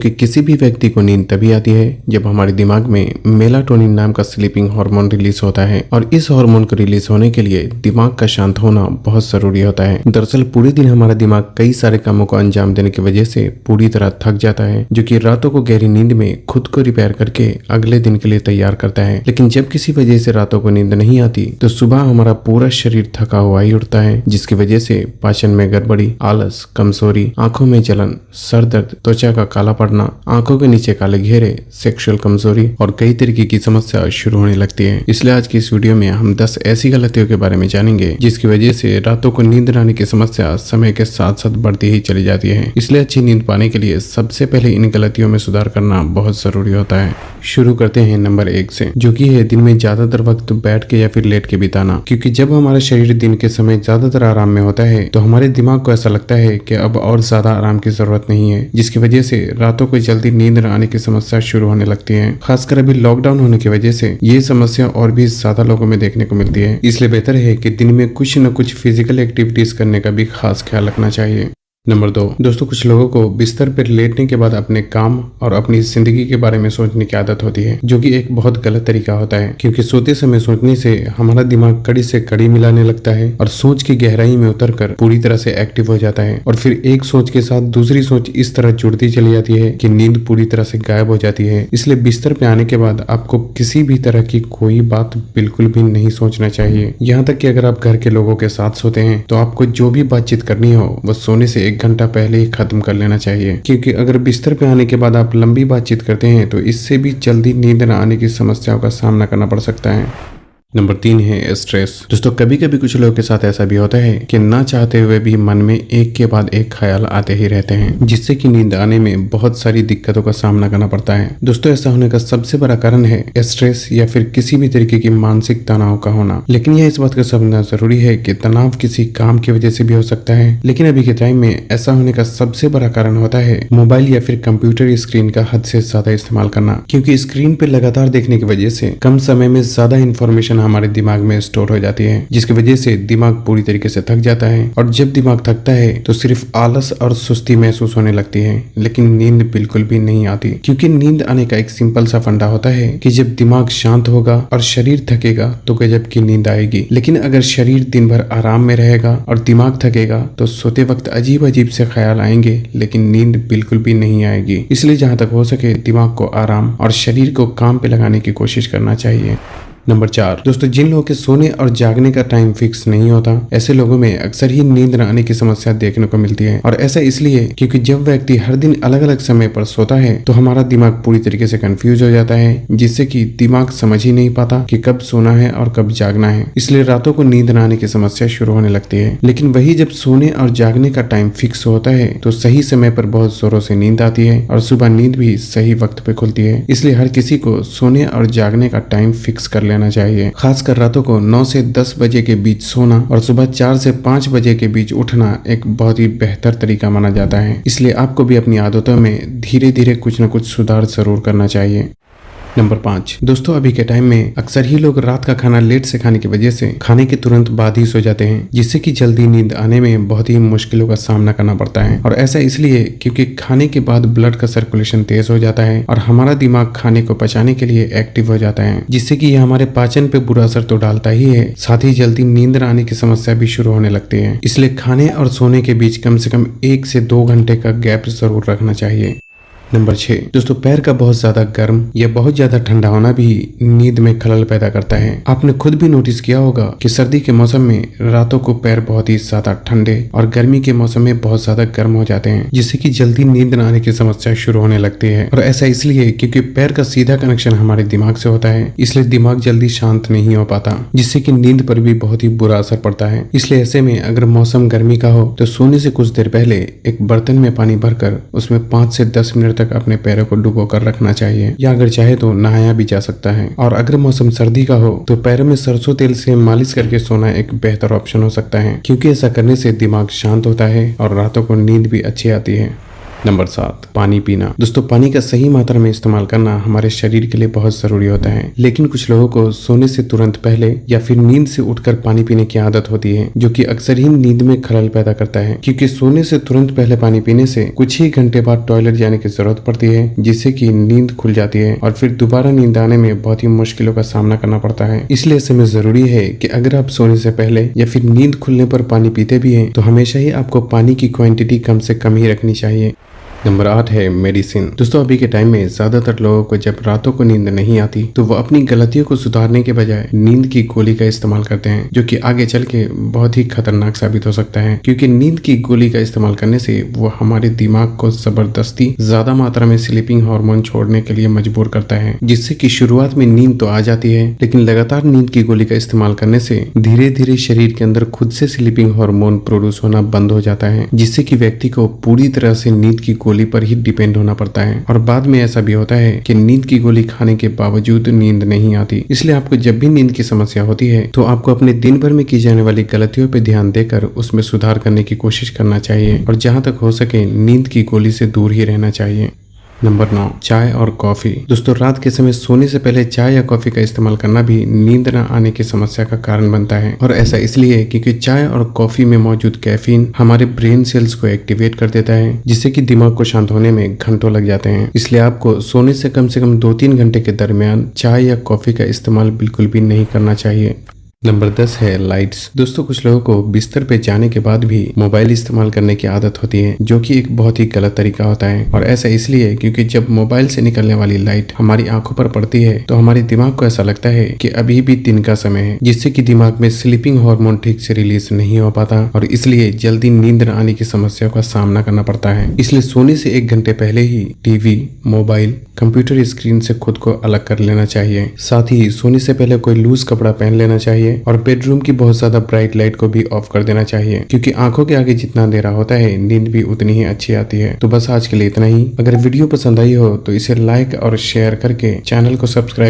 कि किसी भी व्यक्ति को नींद तभी आती है जब हमारे दिमाग में मेलाटोनिन नाम का स्लीपिंग हार्मोन रिलीज होता है और इस हार्मोन को रिलीज होने के लिए दिमाग का शांत होना बहुत जरूरी होता है। दरअसल पूरे दिन हमारा दिमाग कई सारे कामों को अंजाम देने की वजह से पूरी तरह थक जाता है, जो कि रातों को गहरी नींद में खुद को रिपेयर करके अगले दिन के लिए तैयार करता है। लेकिन जब किसी वजह से रातों को नींद नहीं आती तो सुबह हमारा पूरा शरीर थका हुआ ही उठता है, जिसकी वजह से पाचन में गड़बड़ी, आलस, कमजोरी, आंखों में जलन, सर दर्द, त्वचा का काला पड़ना, आंखों के नीचे काले घेरे, सेक्सुअल कमजोरी और कई तरीके की समस्या शुरू होने लगती है। इसलिए आज की इस वीडियो में हम 10 ऐसी गलतियों के बारे में जानेंगे जिसकी वजह से रातों को नींद न आने की समस्या समय के साथ साथ बढ़ती ही चली जाती है। इसलिए अच्छी नींद पाने के लिए सबसे पहले इन गलतियों में सुधार करना बहुत जरूरी होता है। शुरू करते हैं नंबर 1 से, जो कि है दिन में ज्यादातर वक्त बैठ के या फिर लेट के बिताना। क्योंकि जब हमारा शरीर दिन के समय ज्यादातर आराम में होता है तो हमारे दिमाग को ऐसा लगता है कि अब और ज्यादा आराम की जरूरत नहीं है, जिसकी वजह से रातों को जल्दी नींद न आने की समस्या शुरू होने लगती है। खासकर अभी लॉकडाउन होने की वजह से ये समस्या और भी ज्यादा लोगों में देखने को मिलती है। इसलिए बेहतर है कि दिन में कुछ न कुछ फिजिकल एक्टिविटीज करने का भी खास ख्याल रखना चाहिए। नंबर 2, दोस्तों कुछ लोगों को बिस्तर पर लेटने के बाद अपने काम और अपनी जिंदगी के बारे में सोचने की आदत होती है, जो कि एक बहुत गलत तरीका होता है। क्योंकि सोते समय सोचने से हमारा दिमाग कड़ी से कड़ी मिलाने लगता है और सोच की गहराई में उतरकर पूरी तरह से एक्टिव हो जाता है और फिर एक सोच के साथ दूसरी सोच इस तरह जुड़ती चली जाती है कि नींद पूरी तरह से गायब हो जाती है। इसलिए बिस्तर पे आने के बाद आपको किसी भी तरह की कोई बात बिल्कुल भी नहीं सोचना चाहिए। यहाँ तक कि अगर आप घर के लोगों के साथ सोते हैं तो आपको जो भी बातचीत करनी हो वो सोने से 1 घंटा पहले ही खत्म कर लेना चाहिए। क्योंकि अगर बिस्तर पे आने के बाद आप लंबी बातचीत करते हैं तो इससे भी जल्दी नींद न आने की समस्याओं का सामना करना पड़ सकता है। नंबर 3 है स्ट्रेस। दोस्तों कभी कभी कुछ लोगों के साथ ऐसा भी होता है कि ना चाहते हुए भी मन में एक के बाद एक ख्याल आते ही रहते हैं, जिससे कि नींद आने में बहुत सारी दिक्कतों का सामना करना पड़ता है। दोस्तों ऐसा होने का सबसे बड़ा कारण है स्ट्रेस या फिर किसी भी तरीके की मानसिक तनाव का होना। लेकिन यह इस बात का समझना जरूरी है कि तनाव किसी काम की वजह से भी हो सकता है, लेकिन अभी के टाइम में ऐसा होने का सबसे बड़ा कारण होता है मोबाइल या फिर कंप्यूटर स्क्रीन का हद से ज्यादा इस्तेमाल करना। क्योंकि स्क्रीन पे लगातार देखने की वजह से कम समय में ज्यादा इंफॉर्मेशन हमारे दिमाग में स्टोर हो जाती है, जिसकी वजह से दिमाग पूरी तरीके से थक जाता है और जब दिमाग थकता है तो सिर्फ आलस और सुस्ती महसूस होने लगती है, लेकिन नींद बिल्कुल भी नहीं आती। क्योंकि नींद आने का एक सिंपल सा फंडा होता है कि जब दिमाग शांत होगा और शरीर थकेगा तो गजब की नींद आएगी। लेकिन अगर शरीर दिन भर आराम में रहेगा और दिमाग थकेगा तो सोते वक्त अजीब अजीब से ख्याल आएंगे, लेकिन नींद बिल्कुल भी नहीं आएगी। इसलिए जहां तक हो सके दिमाग को आराम और शरीर को काम पे लगाने की कोशिश करना चाहिए। नंबर 4, दोस्तों जिन लोगों के सोने और जागने का टाइम फिक्स नहीं होता, ऐसे लोगों में अक्सर ही नींद न आने की समस्या देखने को मिलती है। और ऐसा इसलिए क्योंकि जब व्यक्ति हर दिन अलग अलग समय पर सोता है तो हमारा दिमाग पूरी तरीके से कंफ्यूज हो जाता है, जिससे कि दिमाग समझ ही नहीं पाता कि कब सोना है और कब जागना है। इसलिए रातों को नींद न आने की समस्या शुरू होने लगती है। लेकिन वही जब सोने और जागने का टाइम फिक्स होता है तो सही समय पर बहुत जोरों से नींद आती है और सुबह नींद भी सही वक्त पे खुलती है। इसलिए हर किसी को सोने और जागने का टाइम फिक्स कर लेना चाहिए। खासकर रातों को 9 से 10 बजे के बीच सोना और सुबह 4 से 5 बजे के बीच उठना एक बहुत ही बेहतर तरीका माना जाता है। इसलिए आपको भी अपनी आदतों में धीरे धीरे कुछ न कुछ सुधार जरूर करना चाहिए। नंबर 5, दोस्तों अभी के टाइम में अक्सर ही लोग रात का खाना लेट से खाने की वजह से खाने के तुरंत बाद ही सो जाते हैं, जिससे कि जल्दी नींद आने में बहुत ही मुश्किलों का सामना करना पड़ता है। और ऐसा इसलिए क्योंकि खाने के बाद ब्लड का सर्कुलेशन तेज हो जाता है और हमारा दिमाग खाने को पचाने के लिए एक्टिव हो जाता है, जिससे कि यह हमारे पाचन पे बुरा असर तो डालता ही है, साथ ही जल्दी नींद न आने की समस्या भी शुरू होने लगती है। इसलिए खाने और सोने के बीच कम से कम 1 से 2 घंटे का गैप जरूर रखना चाहिए। नंबर 6, दोस्तों पैर का बहुत ज्यादा गर्म या बहुत ज्यादा ठंडा होना भी नींद में खलल पैदा करता है। आपने खुद भी नोटिस किया होगा कि सर्दी के मौसम में रातों को पैर बहुत ही ज्यादा ठंडे और गर्मी के मौसम में बहुत ज्यादा गर्म हो जाते हैं, जिससे कि जल्दी नींद न आने की समस्या शुरू होने लगती है। और ऐसा इसलिए क्योंकि पैर का सीधा कनेक्शन हमारे दिमाग से होता है, इसलिए दिमाग जल्दी शांत नहीं हो पाता, जिससे कि नींद पर भी बहुत ही बुरा असर पड़ता है। इसलिए ऐसे में अगर मौसम गर्मी का हो तो सोने से कुछ देर पहले एक बर्तन में पानी भरकर उसमें 5 से 10 मिनट तक अपने पैरों को डुबो कर रखना चाहिए, या अगर चाहे तो नहाया भी जा सकता है। और अगर मौसम सर्दी का हो तो पैरों में सरसों तेल से मालिश करके सोना एक बेहतर ऑप्शन हो सकता है, क्योंकि ऐसा करने से दिमाग शांत होता है और रातों को नींद भी अच्छी आती है। नंबर 7, पानी पीना। दोस्तों, पानी का सही मात्रा में इस्तेमाल करना हमारे शरीर के लिए बहुत जरूरी होता है, लेकिन कुछ लोगों को सोने से तुरंत पहले या फिर नींद से उठकर पानी पीने की आदत होती है, जो कि अक्सर ही नींद में खलल पैदा करता है, क्योंकि सोने से तुरंत पहले पानी पीने से कुछ ही घंटे बाद टॉयलेट जाने की जरूरत पड़ती है, जिससे कि नींद खुल जाती है और फिर दोबारा नींद आने में बहुत ही मुश्किलों का सामना करना पड़ता है। इसलिए ऐसे में जरूरी है कि अगर आप सोने से पहले या फिर नींद खुलने पर पानी पीते भी हैं, तो हमेशा ही आपको पानी की क्वांटिटी कम से कम ही रखनी चाहिए। नंबर 8 है मेडिसिन। दोस्तों, अभी के टाइम में ज्यादातर लोगों को जब रातों को नींद नहीं आती तो वो अपनी गलतियों को सुधारने के बजाय नींद की गोली का इस्तेमाल करते हैं, जो कि आगे चल के बहुत ही खतरनाक साबित हो सकता है, क्योंकि नींद की गोली का इस्तेमाल करने से वो हमारे दिमाग को जबरदस्ती ज्यादा मात्रा में स्लीपिंग हार्मोन छोड़ने के लिए मजबूर करता है, जिससे कि शुरुआत में नींद तो आ जाती है, लेकिन लगातार नींद की गोली का इस्तेमाल करने से धीरे धीरे शरीर के अंदर खुद से स्लीपिंग हार्मोन प्रोड्यूस होना बंद हो जाता है, जिससे कि व्यक्ति को पूरी तरह से नींद की गोली पर ही डिपेंड होना पड़ता है। और बाद में ऐसा भी होता है कि नींद की गोली खाने के बावजूद नींद नहीं आती। इसलिए आपको जब भी नींद की समस्या होती है तो आपको अपने दिन भर में की जाने वाली गलतियों पर ध्यान देकर उसमें सुधार करने की कोशिश करना चाहिए और जहां तक हो सके नींद की गोली से दूर ही रहना चाहिए। नंबर 9, चाय और कॉफी। दोस्तों, रात के समय सोने से पहले चाय या कॉफी का इस्तेमाल करना भी नींद न आने की समस्या का कारण बनता है, और ऐसा इसलिए क्योंकि चाय और कॉफी में मौजूद कैफीन हमारे ब्रेन सेल्स को एक्टिवेट कर देता है, जिससे कि दिमाग को शांत होने में घंटों लग जाते हैं। इसलिए आपको सोने से कम 2-3 घंटे के दरमियान चाय या कॉफी का इस्तेमाल बिल्कुल भी नहीं करना चाहिए। नंबर 10 है लाइट्स। दोस्तों, कुछ लोगों को बिस्तर पे जाने के बाद भी मोबाइल इस्तेमाल करने की आदत होती है, जो कि एक बहुत ही गलत तरीका होता है, और ऐसा इसलिए क्योंकि जब मोबाइल से निकलने वाली लाइट हमारी आंखों पर पड़ती है तो हमारे दिमाग को ऐसा लगता है कि अभी भी दिन का समय है, जिससे कि दिमाग में स्लीपिंग हार्मोन ठीक से रिलीज नहीं हो पाता और इसलिए जल्दी नींद न आने की समस्या का सामना करना पड़ता है। इसलिए सोने से 1 घंटे पहले ही टीवी, मोबाइल, कंप्यूटर स्क्रीन से खुद को अलग कर लेना चाहिए। साथ ही सोने से पहले कोई लूज कपड़ा पहन लेना चाहिए और बेडरूम की बहुत ज्यादा ब्राइट लाइट को भी ऑफ कर देना चाहिए, क्योंकि आंखों के आगे जितना अंधेरा होता है नींद भी उतनी ही अच्छी आती है। तो बस आज के लिए इतना ही। अगर वीडियो पसंद आई हो तो इसे लाइक और शेयर करके चैनल को सब्सक्राइब